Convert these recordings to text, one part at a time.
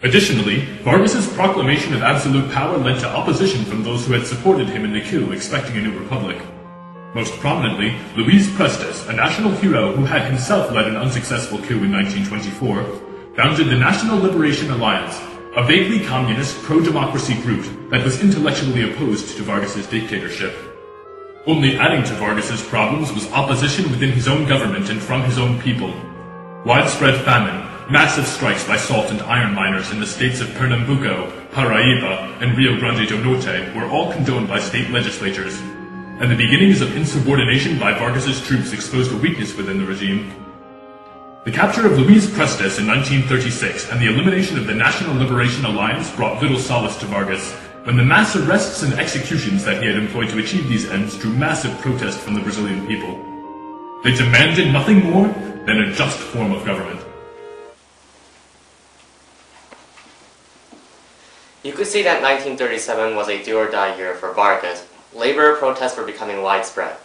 Additionally, Vargas's proclamation of absolute power led to opposition from those who had supported him in the coup, expecting a new republic. Most prominently, Luis Prestes, a national hero who had himself led an unsuccessful coup in 1924, founded the National Liberation Alliance, a vaguely communist, pro-democracy group that was intellectually opposed to Vargas's dictatorship. Only adding to Vargas's problems was opposition within his own government and from his own people. Widespread famine, massive strikes by salt and iron miners in the states of Pernambuco, Paraíba, and Rio Grande do Norte were all condoned by state legislatures, and the beginnings of insubordination by Vargas's troops exposed a weakness within the regime. The capture of Luis Prestes in 1936 and the elimination of the National Liberation Alliance brought little solace to Vargas, when the mass arrests and executions that he had employed to achieve these ends drew massive protest from the Brazilian people. They demanded nothing more than a just form of government. You could see that 1937 was a do-or-die year for Vargas. Labor protests were becoming widespread.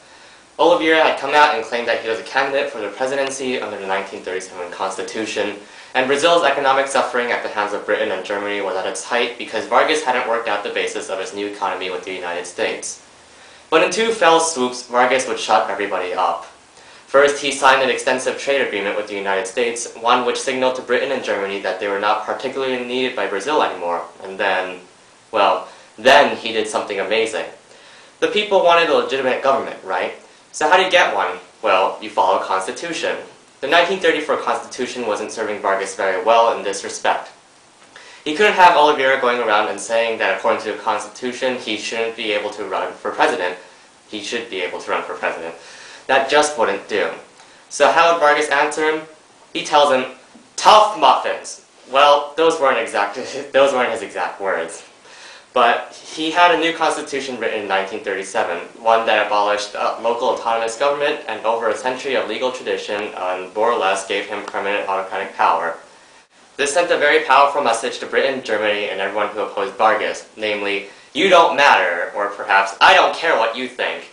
Oliveira had come out and claimed that he was a candidate for the presidency under the 1937 Constitution, and Brazil's economic suffering at the hands of Britain and Germany was at its height because Vargas hadn't worked out the basis of his new economy with the United States. But in two fell swoops, Vargas would shut everybody up. First, he signed an extensive trade agreement with the United States, one which signaled to Britain and Germany that they were not particularly needed by Brazil anymore. And then he did something amazing. The people wanted a legitimate government, right? So how do you get one? Well, you follow a constitution. The 1934 Constitution wasn't serving Vargas very well in this respect. He couldn't have Oliveira going around and saying that according to the Constitution, he shouldn't be able to run for president. He should be able to run for president. That just wouldn't do. So how would Vargas answer him? He tells him, "Tough muffins." Well, those weren't his exact words. But he had a new constitution written in 1937, one that abolished local autonomous government and over a century of legal tradition and more or less gave him permanent autocratic power. This sent a very powerful message to Britain, Germany, and everyone who opposed Vargas, namely, "You don't matter," or perhaps, "I don't care what you think."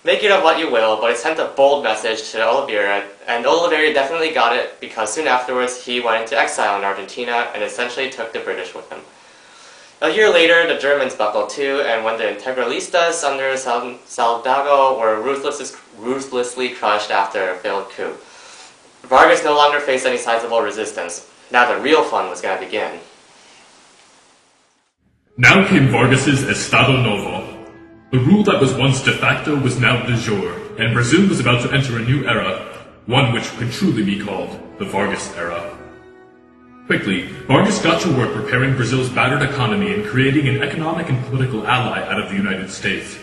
Make it of what you will, but it sent a bold message to Oliveira, and Oliveira definitely got it because soon afterwards he went into exile in Argentina and essentially took the British with him. A year later, the Germans buckled too, and when the Integralistas under Salgado were ruthlessly crushed after a failed coup, Vargas no longer faced any sizable resistance. Now the real fun was going to begin. Now came Vargas's Estado Novo. The rule that was once de facto was now de jure, and Brazil was about to enter a new era, one which could truly be called the Vargas era. Quickly, Vargas got to work preparing Brazil's battered economy and creating an economic and political ally out of the United States.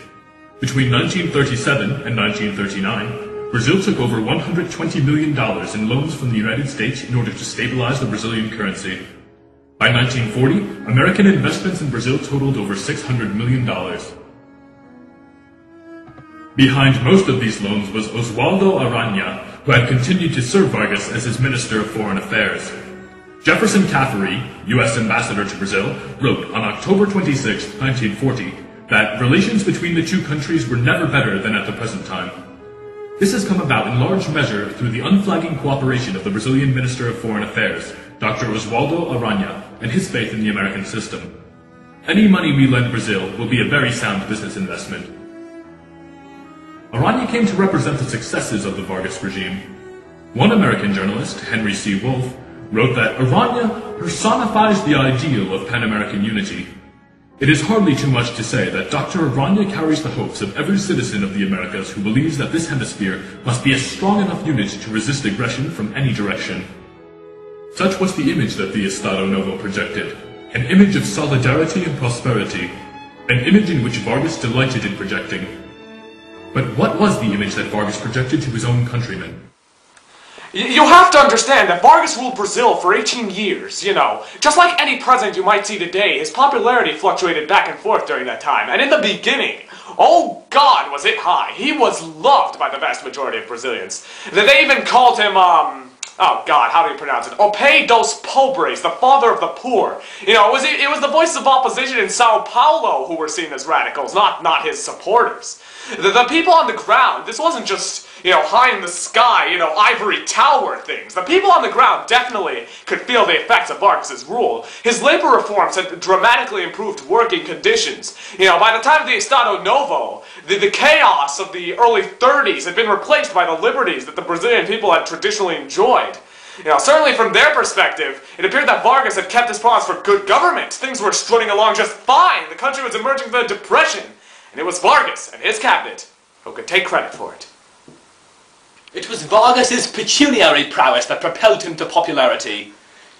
Between 1937 and 1939, Brazil took over $120 million in loans from the United States in order to stabilize the Brazilian currency. By 1940, American investments in Brazil totaled over $600 million. Behind most of these loans was Oswaldo Aranha, who had continued to serve Vargas as his Minister of Foreign Affairs. Jefferson Caffery, U.S. Ambassador to Brazil, wrote on October 26, 1940, that relations between the two countries were never better than at the present time. This has come about in large measure through the unflagging cooperation of the Brazilian Minister of Foreign Affairs, Dr. Oswaldo Aranha, and his faith in the American system. Any money we lend Brazil will be a very sound business investment. Aranha came to represent the successes of the Vargas regime. One American journalist, Henry C. Wolfe, wrote that Aranha personifies the ideal of Pan-American unity. It is hardly too much to say that Dr. Aranha carries the hopes of every citizen of the Americas who believes that this hemisphere must be a strong enough unit to resist aggression from any direction. Such was the image that the Estado Novo projected, an image of solidarity and prosperity, an image in which Vargas delighted in projecting. But what was the image that Vargas projected to his own countrymen? You have to understand that Vargas ruled Brazil for 18 years, you know. Just like any president you might see today, his popularity fluctuated back and forth during that time. And in the beginning, oh God, was it high. He was loved by the vast majority of Brazilians. They even called him, oh God, how do you pronounce it? O Pai dos Pobres, the father of the poor. You know, it was the voices of opposition in Sao Paulo who were seen as radicals, not his supporters. The people on the ground, this wasn't just high in the sky, ivory tower things. The people on the ground definitely could feel the effects of Vargas's rule. His labor reforms had dramatically improved working conditions. By the time of the Estado Novo, the chaos of the early 30s had been replaced by the liberties that the Brazilian people had traditionally enjoyed. Certainly from their perspective, it appeared that Vargas had kept his promise for good government. Things were strutting along just fine. The country was emerging from a depression. And it was Vargas and his cabinet who could take credit for it. It was Vargas's pecuniary prowess that propelled him to popularity.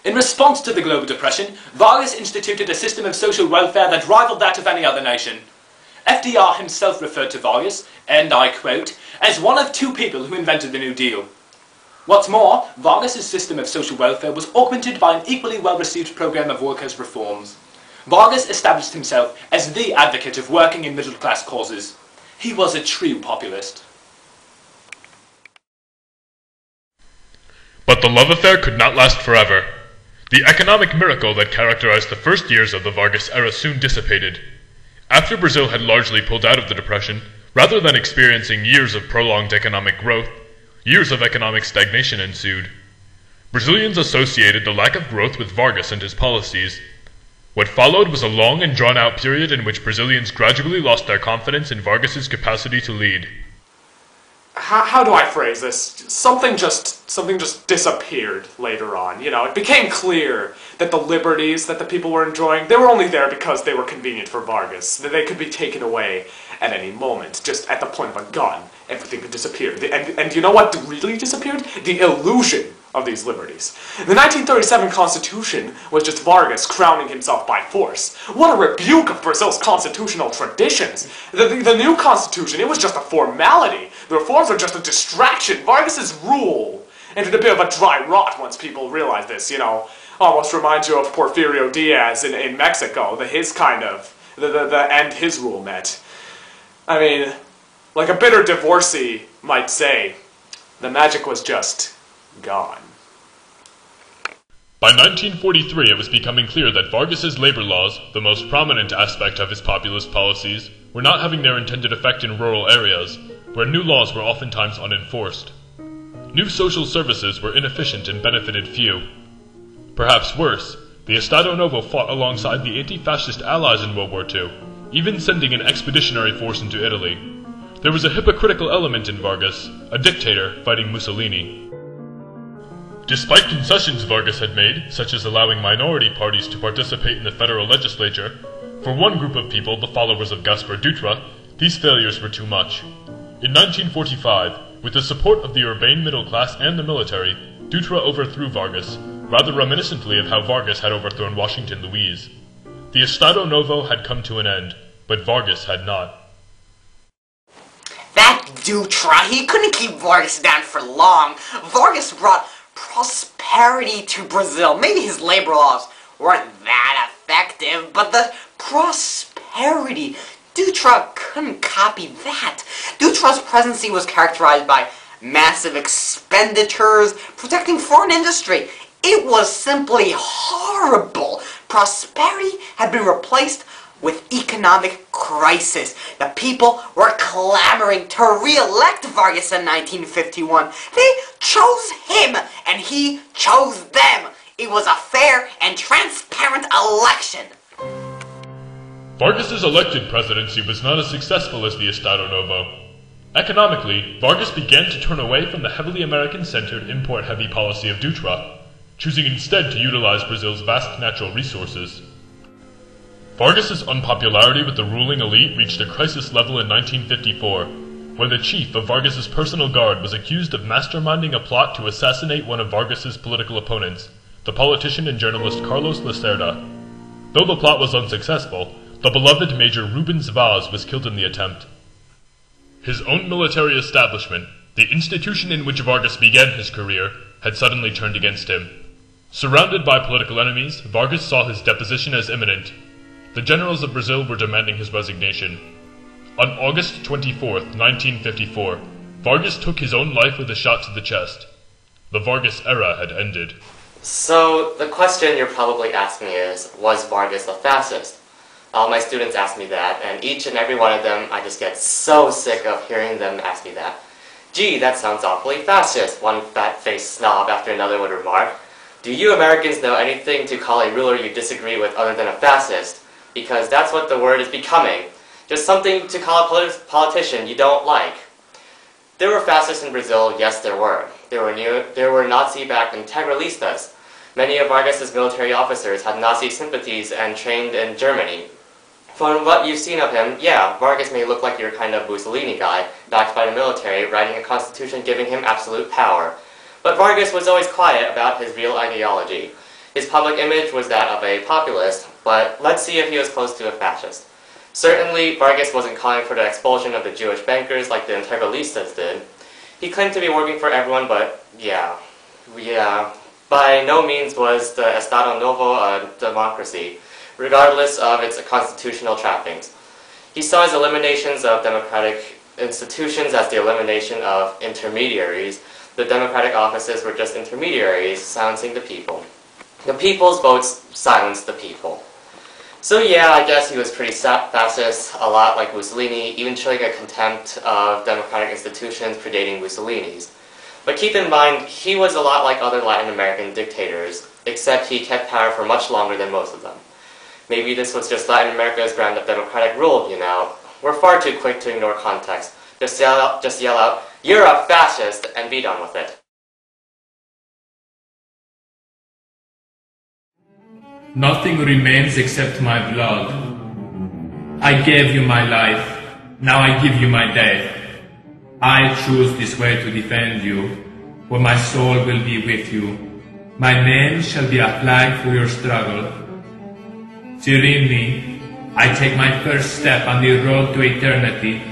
In response to the global depression, Vargas instituted a system of social welfare that rivaled that of any other nation. FDR himself referred to Vargas, and I quote, as one of two people who invented the New Deal. What's more, Vargas's system of social welfare was augmented by an equally well-received program of workers' reforms. Vargas established himself as the advocate of working and middle-class causes. He was a true populist. But the love affair could not last forever. The economic miracle that characterized the first years of the Vargas era soon dissipated. After Brazil had largely pulled out of the Depression, rather than experiencing years of prolonged economic growth, years of economic stagnation ensued. Brazilians associated the lack of growth with Vargas and his policies. What followed was a long and drawn-out period in which Brazilians gradually lost their confidence in Vargas's capacity to lead. How do I phrase this? Something just disappeared later on. It became clear that the liberties that the people were enjoying, they were only there because they were convenient for Vargas. That they could be taken away at any moment, just at the point of a gun. Everything could disappear. And you know what really disappeared? The illusion of these liberties. The 1937 Constitution was just Vargas crowning himself by force. What a rebuke of Brazil's constitutional traditions. The new Constitution, it was just a formality. The reforms were just a distraction. Vargas's rule entered a bit of a dry rot once people realized this, Almost reminds you of Porfirio Diaz in Mexico, the end his rule met. I mean, like a bitter divorcee might say, the magic was just gone. By 1943, it was becoming clear that Vargas's labor laws, the most prominent aspect of his populist policies, were not having their intended effect in rural areas, where new laws were oftentimes unenforced. New social services were inefficient and benefited few. Perhaps worse, the Estado Novo fought alongside the anti-fascist allies in World War II, even sending an expeditionary force into Italy. There was a hypocritical element in Vargas, a dictator fighting Mussolini. Despite concessions Vargas had made, such as allowing minority parties to participate in the federal legislature, for one group of people, the followers of Gaspar Dutra, these failures were too much. In 1945, with the support of the urbane middle class and the military, Dutra overthrew Vargas, rather reminiscently of how Vargas had overthrown Washington Luiz. The Estado Novo had come to an end, but Vargas had not. That Dutra, he couldn't keep Vargas down for long. Vargas brought prosperity to Brazil. Maybe his labor laws weren't that effective, but the prosperity, Dutra couldn't copy that. Dutra's presidency was characterized by massive expenditures, protecting foreign industry. It was simply horrible. Prosperity had been replaced with economic crisis. The people were clamoring to re-elect Vargas in 1951. They chose him, and he chose them. It was a fair and transparent election. Vargas's elected presidency was not as successful as the Estado Novo. Economically, Vargas began to turn away from the heavily American-centered import-heavy policy of Dutra, choosing instead to utilize Brazil's vast natural resources. Vargas's unpopularity with the ruling elite reached a crisis level in 1954, where the chief of Vargas's personal guard was accused of masterminding a plot to assassinate one of Vargas's political opponents, the politician and journalist Carlos Lacerda. Though the plot was unsuccessful, the beloved Major Rubens Vaz was killed in the attempt. His own military establishment, the institution in which Vargas began his career, had suddenly turned against him. Surrounded by political enemies, Vargas saw his deposition as imminent. The generals of Brazil were demanding his resignation. On August 24, 1954, Vargas took his own life with a shot to the chest. The Vargas era had ended. So, the question you're probably asking is, was Vargas a fascist? All my students ask me that, and each and every one of them, I just get so sick of hearing them ask me that. Gee, that sounds awfully fascist, one fat-faced snob after another would remark. Do you Americans know anything to call a ruler you disagree with other than a fascist? Because that's what the word is becoming. Just something to call a politician you don't like. There were fascists in Brazil, yes there were. There were Nazi-backed integralistas. Many of Vargas's military officers had Nazi sympathies and trained in Germany. From what you've seen of him, yeah, Vargas may look like your kind of Mussolini guy, backed by the military, writing a constitution giving him absolute power. But Vargas was always quiet about his real ideology. His public image was that of a populist, but let's see if he was close to a fascist. Certainly, Vargas wasn't calling for the expulsion of the Jewish bankers like the integralistas did. He claimed to be working for everyone, but yeah. By no means was the Estado Novo a democracy, regardless of its constitutional trappings. He saw his eliminations of democratic institutions as the elimination of intermediaries. The democratic offices were just intermediaries silencing the people. The people's votes silenced the people. So yeah, I guess he was pretty fascist, a lot like Mussolini, even showing a contempt of democratic institutions predating Mussolini's. But keep in mind, he was a lot like other Latin American dictators, except he kept power for much longer than most of them. Maybe this was just Latin America's brand of democratic rule, you know. We're far too quick to ignore context. Just yell out, "You're a fascist," and be done with it. Nothing remains except my blood. I gave you my life, now I give you my death. I choose this way to defend you, for my soul will be with you. My name shall be a flag for your struggle. Serenely, I take my first step on the road to eternity,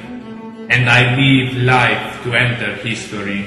and I leave life to enter history.